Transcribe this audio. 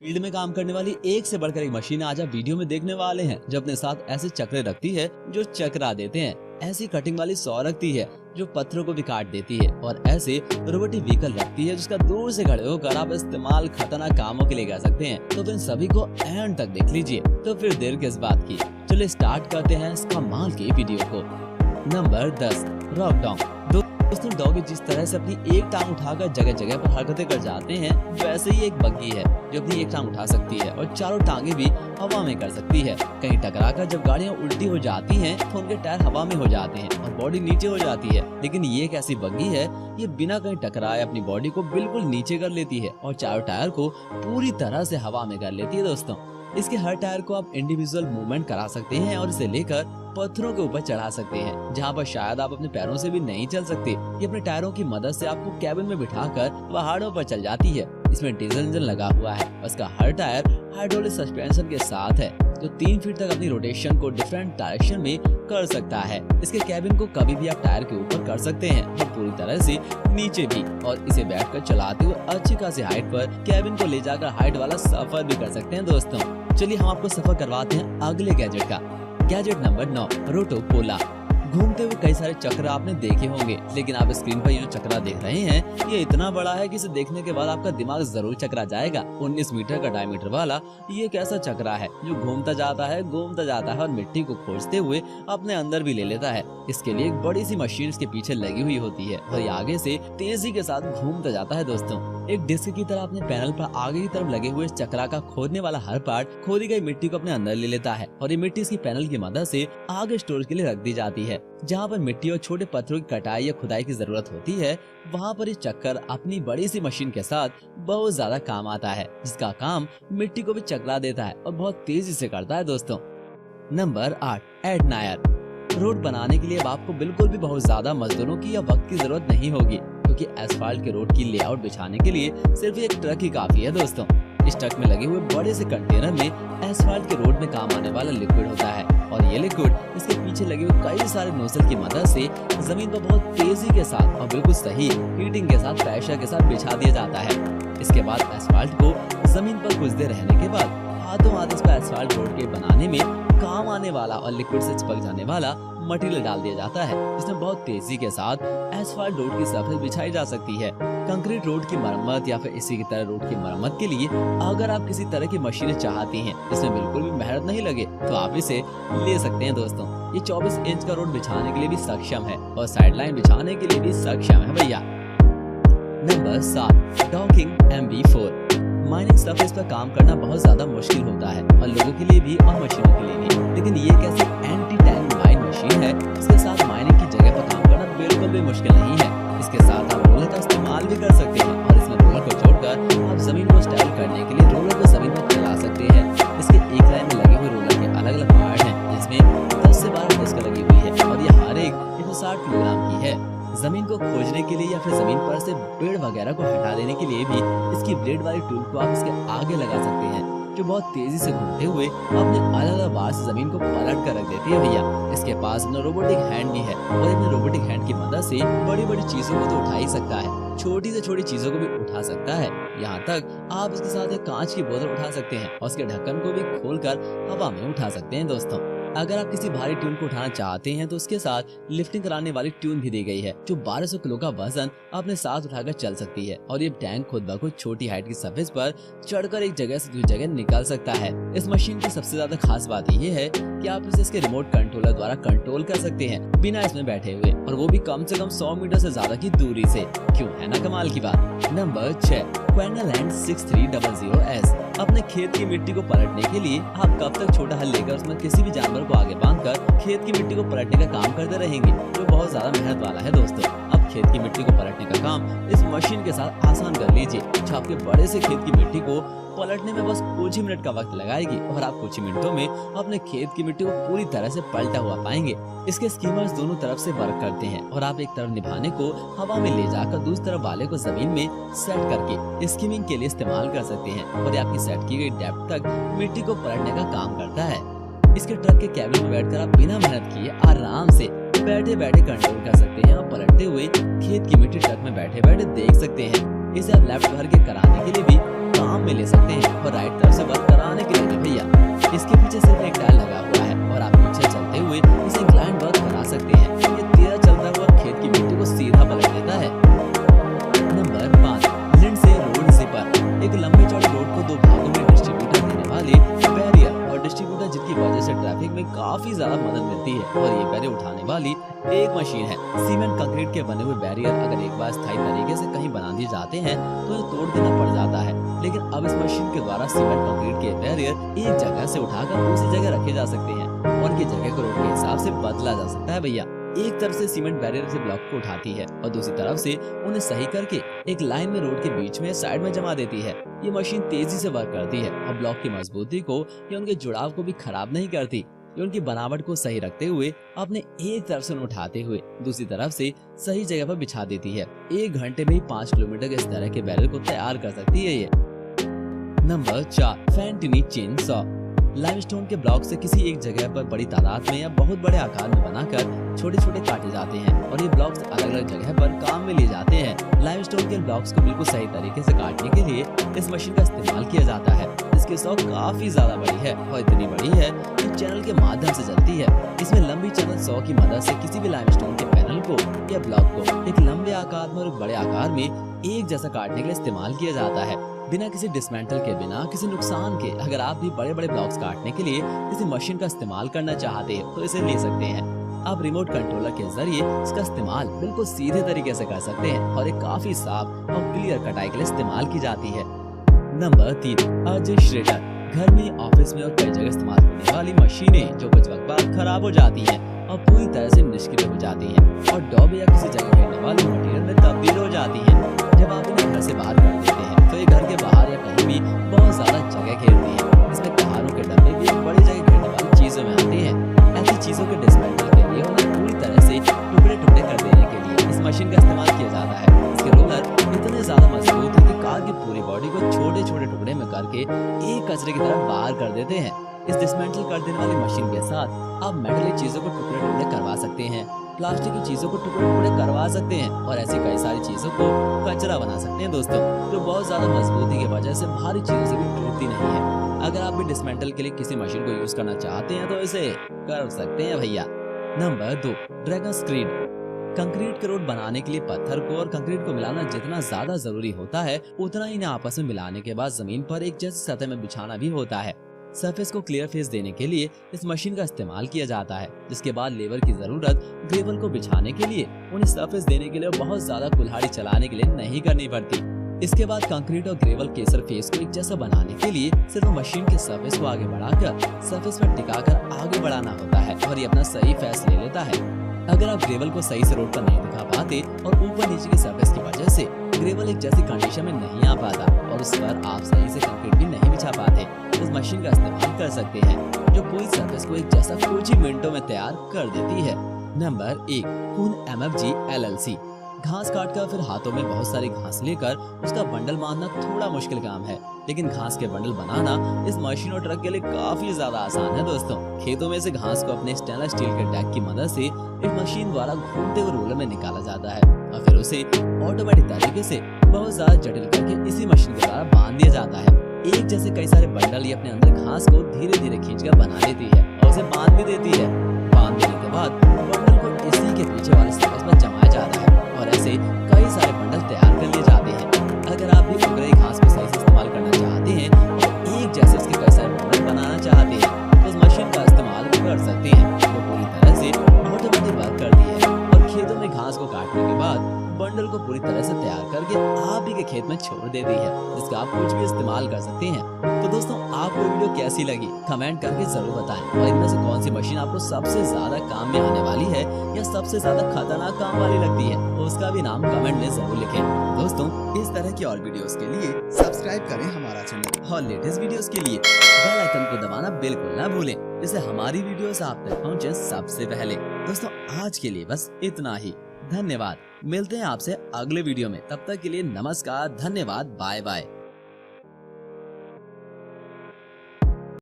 Field में काम करने वाली एक से बढ़कर एक मशीन आज आप वीडियो में देखने वाले हैं, जो अपने साथ ऐसे चक्रे रखती है जो चकरा देते हैं। ऐसी कटिंग वाली सौ रखती है जो पत्थरों को भी काट देती है, और ऐसे रोबोटिक व्हीकल रखती है जिसका दूर से खड़े होकर आप इस्तेमाल खतरनाक कामों के लिए कर सकते हैं। तो इन सभी को एंड तक देख लीजिए। तो फिर देर किस बात की, चलिए स्टार्ट करते हैं इस कमाल की वीडियो को। Number 10, rock dog. दोस्तों, डॉगी जिस तरह से अपनी एक टांग उठाकर जगह जगह पर हरकतें कर जाते हैं, वैसे ही एक बग्गी है जो अपनी एक टांग उठा सकती है और चारों टांगे भी हवा में कर सकती है। कहीं टकराकर जब गाड़ियां उल्टी हो जाती हैं तो उनके टायर हवा में हो जाते हैं और बॉडी नीचे हो जाती है, लेकिन ये एक ऐसी बग्गी है, ये बिना कहीं टकराए अपनी बॉडी को बिल्कुल नीचे कर लेती है और चारों टायर को पूरी तरह से हवा में कर लेती है। दोस्तों, इसके हर टायर को आप इंडिविजुअल मूवमेंट करा सकते हैं और इसे लेकर पत्थरों के ऊपर चढ़ा सकते हैं, जहां पर शायद आप अपने पैरों से भी नहीं चल सकते। ये अपने टायरों की मदद से आपको कैबिन में बिठाकर पहाड़ों पर चल जाती है। इसमें डीजल इंजन लगा हुआ है। इसका हर टायर हाइड्रोलिक सस्पेंशन के साथ है, जो 3 फीट तक अपनी रोटेशन को डिफरेंट डायरेक्शन में कर सकता है। इसके कैबिन को कभी भी आप टायर के ऊपर कर सकते हैं और पूरी तरह से नीचे भी, और इसे बैठकर चलाते हुए अच्छी खासी हाइट पर कैबिन को ले जाकर हाइट वाला सफर भी कर सकते हैं। दोस्तों, चलिए हम आपको सफर करवाते हैं अगले गैजेट का। गैजेट नंबर 9, रोटो पोला। घूमते हुए कई सारे चक्र आपने देखे होंगे, लेकिन आप स्क्रीन पर ये जो चक्रा देख रहे हैं, ये इतना बड़ा है कि इसे देखने के बाद आपका दिमाग जरूर चकरा जाएगा। 19 मीटर का डायमीटर वाला ये एक ऐसा चक्रा है जो घूमता जाता है और मिट्टी को खोजते हुए अपने अंदर भी ले लेता है। इसके लिए एक बड़ी सी मशीन इसके पीछे लगी हुई होती है और ये आगे से तेजी के साथ घूमता जाता है। दोस्तों, एक डिस्क की तरह अपने पैनल पर आगे की तरफ लगे हुए चक्रा का खोदने वाला हर पार्ट खोदी गई मिट्टी को अपने अंदर ले लेता है, और ये मिट्टी इसकी पैनल की मदद से आगे स्टोरेज के लिए रख दी जाती है। जहाँ पर मिट्टी और छोटे पत्थरों की कटाई या खुदाई की जरूरत होती है, वहाँ पर ये चक्कर अपनी बड़ी सी मशीन के साथ बहुत ज्यादा काम आता है, जिसका काम मिट्टी को भी चकरा देता है और बहुत तेजी से करता है। दोस्तों, नंबर 8, एडनायर। रोड बनाने के लिए अब आपको बिल्कुल भी बहुत ज्यादा मजदूरों की या वक्त की जरूरत नहीं होगी, क्योंकि एसफाल्ट के रोड की लेआउट बिछाने के लिए सिर्फ एक ट्रक ही काफी है। दोस्तों, इस ट्रक में लगे हुए बड़े से कंटेनर में एसफाल्ट के रोड में काम आने वाला लिक्विड होता है, और ये लिक्विड इसके पीछे लगे हुए कई सारे नोजल की मदद से जमीन पर बहुत तेजी के साथ और बिल्कुल सही हीटिंग के साथ प्रेशर के साथ बिछा दिया जाता है। इसके बाद एसफाल्ट को जमीन पर कुछ देर रहने के बाद हाथों हाथ इस पर एसफाल्ट रोड के बनाने में काम आने वाला और लिक्विड से चिपक जाने वाला मटेरियल डाल दिया जाता है, जिसमें बहुत तेजी के साथ एसफाल्ट रोड की सरफेस बिछाई जा सकती है। कंक्रीट रोड की मरम्मत या फिर इसी की तरह रोड की मरम्मत के लिए अगर आप किसी तरह की मशीनें चाहती हैं जिसमें बिल्कुल भी मेहनत नहीं लगे, तो आप इसे ले सकते हैं। दोस्तों, ये 24 इंच का रोड बिछाने के लिए भी सक्षम है और साइड लाइन बिछाने के लिए भी सक्षम है भैया। Number 7, docking MB4। Mining surface पर काम करना बहुत ज्यादा मुश्किल होता है, और लोगों के लिए भी और मशीनों के लिए भी, लेकिन ये एक ऐसी एंटी टैंक माइन मशीन है इसके साथ माइनिंग की जगह पर काम करना बिल्कुल भी मुश्किल नहीं है। इसके साथ आप रोलर का इस्तेमाल भी कर सकते हैं, और इसमें रोलर को जोड़कर आप जमीन को स्टाइल करने के लिए रोलर को जमीन पर चला सकते हैं। इसके एक लाइन में लगे हुए रोलर के अलग अलग पार्ट हैं, जिसमें 10 से 12 डिस्क लगी हुई है, और ये हर एक 160 किलोग्राम की है। जमीन को खोजने के लिए या फिर जमीन पर से पेड़ वगैरह को हटा देने के लिए भी इसकी ब्लेड वाली टूल को आप इसके आगे लगा सकते हैं, जो बहुत तेजी से घूमते हुए अपने अलग अलग बार से जमीन को पलट कर रख देती है भैया। इसके पास अपना रोबोटिक हैंड भी है, और अपने रोबोटिक हैंड की मदद से बड़ी बड़ी चीजों को तो उठा ही सकता है, छोटी से छोटी चीजों को भी उठा सकता है। यहाँ तक आप इसके साथ एक कांच की बोतल उठा सकते हैं और उसके ढक्कन को भी खोलकर हवा में उठा सकते हैं। दोस्तों, अगर आप किसी भारी ट्यून को उठाना चाहते हैं तो उसके साथ लिफ्टिंग कराने वाली ट्यून भी दी गई है, जो 1200 किलो का वजन अपने साथ उठाकर चल सकती है, और ये टैंक खुद ब खुद छोटी हाइट की सरफेस पर चढ़कर एक जगह से दूसरी जगह निकल सकता है। इस मशीन की सबसे ज्यादा खास बात ये है कि आप इसे इसके रिमोट कंट्रोलर द्वारा कंट्रोल कर सकते हैं बिना इसमें बैठे हुए, और वो भी कम से कम 100 मीटर से ज्यादा की दूरी से। क्यों, है ना कमाल की बात। Number 6, क्वेनालैंड 6300S। अपने खेत की मिट्टी को पलटने के लिए आप कब तक छोटा हल लेकर उसमें किसी भी जानवर को आगे बांधकर खेत की मिट्टी को पलटने का काम करते रहेंगे, जो बहुत ज्यादा मेहनत वाला है। दोस्तों, अब खेत की मिट्टी को पलटने का काम इस मशीन के साथ आसान कर लीजिए, जो आपके बड़े से खेत की मिट्टी को पलटने में बस कुछ ही मिनट का वक्त लगाएगी, और आप कुछ ही मिनटों में अपने खेत की मिट्टी को पूरी तरह से पलटा हुआ पाएंगे। इसके स्कीमर्स दोनों तरफ से वर्क करते हैं, और आप एक तरफ निभाने को हवा में ले जाकर दूसरी तरफ वाले को जमीन में सेट करके स्कीमिंग के लिए इस्तेमाल कर सकते हैं, और आपकी सेट की गई डेप्थ तक मिट्टी को पलटने का काम करता है। इसके ट्रक के कैबिन में बैठकर आप बिना मेहनत किए आराम से बैठे बैठे कंट्रोल कर सकते हैं, और पलटते हुए खेत की मिट्टी ट्रक में बैठे बैठे देख सकते हैं। इसे आप लेफ्ट भर के कराने के लिए भी काम काम में ले सकते हैं और राइट तरफ से वर्क कराने के लिए भी भैया। इसके पीछे सिर्फ एक टायर लगा हुआ है और आप पीछे चलते हुए इसे इंक्लाइन वर्क करा सकते हैं। ये तेज चलता हुआ खेत की मिट्टी को सीधा पलट देता है। Number 5, Lindsay road zipper. एक लंबी चौड़ी रोड को दो भागों में डिस्ट्रीब्यूटर देने वाले बैरियर और डिस्ट्रीब्यूटर जिनकी वजह से ट्रैफिक में काफी ज्यादा मदद मिलती है और ये बैरियर उठाने वाली एक मशीन है। सीमेंट कंक्रीट के बने हुए बैरियर अगर एक बार स्थायी तरीके से कहीं बना दिए जाते हैं तो ये तोड़ देना पड़ जाता है, लेकिन अब इस मशीन के द्वारा सीमेंट कंक्रीट के बैरियर एक जगह से उठाकर दूसरी जगह रखे जा सकते हैं और उनकी जगह को रोड के हिसाब से बदला जा सकता है भैया। एक तरफ से सीमेंट बैरियर से ब्लॉक को उठाती है और दूसरी तरफ से उन्हें सही करके एक लाइन में रोड के बीच में साइड में जमा देती है। ये मशीन तेजी से वर्क करती है और ब्लॉक की मजबूती को या उनके जुड़ाव को भी खराब नहीं करती। ये उनकी बनावट को सही रखते हुए अपने एक तरफ से उठाते हुए दूसरी तरफ से सही जगह पर बिछा देती है। 1 घंटे में ही 5 किलोमीटर के इस तरह के बैरियर को तैयार कर सकती है ये। Number 4, Fantini chain saw. Limestone के ब्लॉक से किसी एक जगह पर बड़ी तादाद में या बहुत बड़े आकार में बनाकर छोटे छोटे काटे जाते हैं और ये ब्लॉक्स अलग अलग जगह पर काम में लिए जाते हैं। लाइमस्टोन के ब्लॉक्स को बिल्कुल सही तरीके से काटने के लिए इस मशीन का इस्तेमाल किया जाता है। इसकी सॉ काफी ज्यादा बड़ी है और इतनी बड़ी है कि चैनल के माध्यम से चलती है। इसमें लंबी चैनल सॉ की मदद से किसी भी लाइमस्टोन के पैनल को या ब्लॉक को एक लंबे आकार में और एक बड़े आकार में एक जैसा काटने के लिए इस्तेमाल किया जाता है, बिना किसी डिसमेंटल के, बिना किसी नुकसान के। अगर आप भी बड़े बड़े ब्लॉक्स काटने के लिए किसी मशीन का इस्तेमाल करना चाहते हैं तो इसे ले सकते हैं। आप रिमोट कंट्रोलर के जरिए इसका इस्तेमाल बिल्कुल सीधे तरीके से कर सकते हैं और एक काफी साफ और क्लियर कटाई के लिए इस्तेमाल की जाती है। नंबर 3, अर्ज श्रेडर। घर में, ऑफिस में और कई जगह इस्तेमाल होने वाली मशीनें जो कुछ वक्त बाद खराब हो जाती हैं और पूरी तरह से निष्क्रिय हो जाती हैं और डॉब या किसी जगह गिरने वाली मटेरियल में तब्दील हो जाती हैं। जब आप इन्हें घर से बाहर कर देते हैं तो ये घर के बाहर या कहीं भी बहुत ज्यादा जगह घेरती है। इसमें पहाड़ों के डब्बे भी एक बड़ी जगह घेरने वाली चीजों में आते हैं। ऐसी चीजों के डिसमेंटल के लिए उन्हें पूरी तरह से टुकड़े टुकड़े कर देने के लिए इस मशीन का इस्तेमाल किया जाता है। इसके रोलर इतने ज्यादा मजबूत है कि कार की पूरी बॉडी को छोटे छोटे टुकड़े में करके एक कचरे की तरह बाहर कर देते हैं। इस डिसमेंटल कर देने वाली मशीन के साथ आप मेटल चीजों को टुकड़े टुकड़े करवा सकते हैं, प्लास्टिक की चीजों को टुकड़े टुकड़े करवा सकते हैं और ऐसी कई सारी चीजों को कचरा बना सकते हैं दोस्तों, जो बहुत ज्यादा मजबूती की वजह से भारी चीजों से भी टूटती नहीं है। अगर आप भी डिसमेंटल के लिए किसी मशीन को यूज करना चाहते हैं तो इसे कर सकते हैं भैया। Number 2, dragon screed. कंक्रीट के रोड बनाने के लिए पत्थर को और कंक्रीट को मिलाना जितना ज्यादा जरूरी होता है उतना ही इन्हें आपस में मिलाने के बाद जमीन पर एक जैसी सतह में बिछाना भी होता है। सरफेस को क्लियर फेस देने के लिए इस मशीन का इस्तेमाल किया जाता है, जिसके बाद लेबर की जरूरत ग्रेवल को बिछाने के लिए उन्हें सरफेस देने के लिए बहुत ज्यादा कुल्हाड़ी चलाने के लिए नहीं करनी पड़ती। इसके बाद कंक्रीट और ग्रेवल के सरफेस को एक जैसा बनाने के लिए सिर्फ मशीन के सरफेस को आगे बढ़ाकर सरफेस पर टिकाकर आगे बढ़ाना होता है और ये अपना सही फैस ले लेता है। अगर आप ग्रेवल को सही से रोड पर नहीं दिखा पाते और ऊपर नीचे की सरफेस की वजह से ग्रेवल एक जैसी कंडीशन में नहीं आ पाता और उस पर आप सही से कंक्रीट भी नहीं बिछा पाते, इस मशीन का इस्तेमाल कर सकते हैं जो पूरी सरफेस को एक जैसा कुछ ही मिनटों में तैयार कर देती है। नंबर 1, कून MFG LLC। घास काटकर फिर हाथों में बहुत सारी घास लेकर उसका बंडल बांधना थोड़ा मुश्किल काम है, लेकिन घास के बंडल बनाना इस मशीन और ट्रक के लिए काफी ज्यादा आसान है दोस्तों। खेतों में से घास को अपने स्टेनलेस स्टील के टैग की मदद से एक मशीन द्वारा घूमते हुए रोलर में निकाला जाता है और फिर उसे ऑटोमेटिक तरीके से बहुत ज्यादा जटिल करके इसी मशीन के द्वारा बांध दिया जाता है। एक जैसे कई सारे बंडल ये अपने अंदर घास को धीरे धीरे खींचकर बना लेती है और उसे बांध भी देती है। बांध देने के बाद बंडल को इसी के पीछे वाले सरफेस पर जमाया जाता है और ऐसे कई सारे बंडल तैयार कर लिए जाते हैं। अगर आप भी उग रही घास को सही से इस्तेमाल करना चाहते हैं और एक जैसे उसके कई सारे बंडल बनाना चाहते हैं तो इस मशीन का इस्तेमाल कर सकते हैं, जो पूरी तरह से ऑटोमेटिक वर्क करती है और खेतों में घास को काटने के बाद बंडल को पूरी तरह से तैयार करके आप ही के खेत में छोड़ देती है, जिसका आप कुछ भी इस्तेमाल कर सकते हैं। तो दोस्तों, आपको वीडियो कैसी लगी कमेंट करके जरूर बताएं और इनमें से कौन सी मशीन आपको सबसे ज्यादा काम में आने वाली है या सबसे ज्यादा खतरनाक काम वाली लगती है, तो उसका भी नाम कमेंट में जरूर लिखें। दोस्तों, इस तरह की और वीडियोस के लिए सब्सक्राइब करें हमारा चैनल और लेटेस्ट वीडियोस के लिए बेल आइकन को दबाना बिल्कुल ना भूलें, जिससे हमारी वीडियोस आप तक पहुंचे सबसे पहले। दोस्तों, आज के लिए बस इतना ही। धन्यवाद। मिलते हैं आपसे अगले वीडियो में, तब तक के लिए नमस्कार, धन्यवाद, बाय बाय।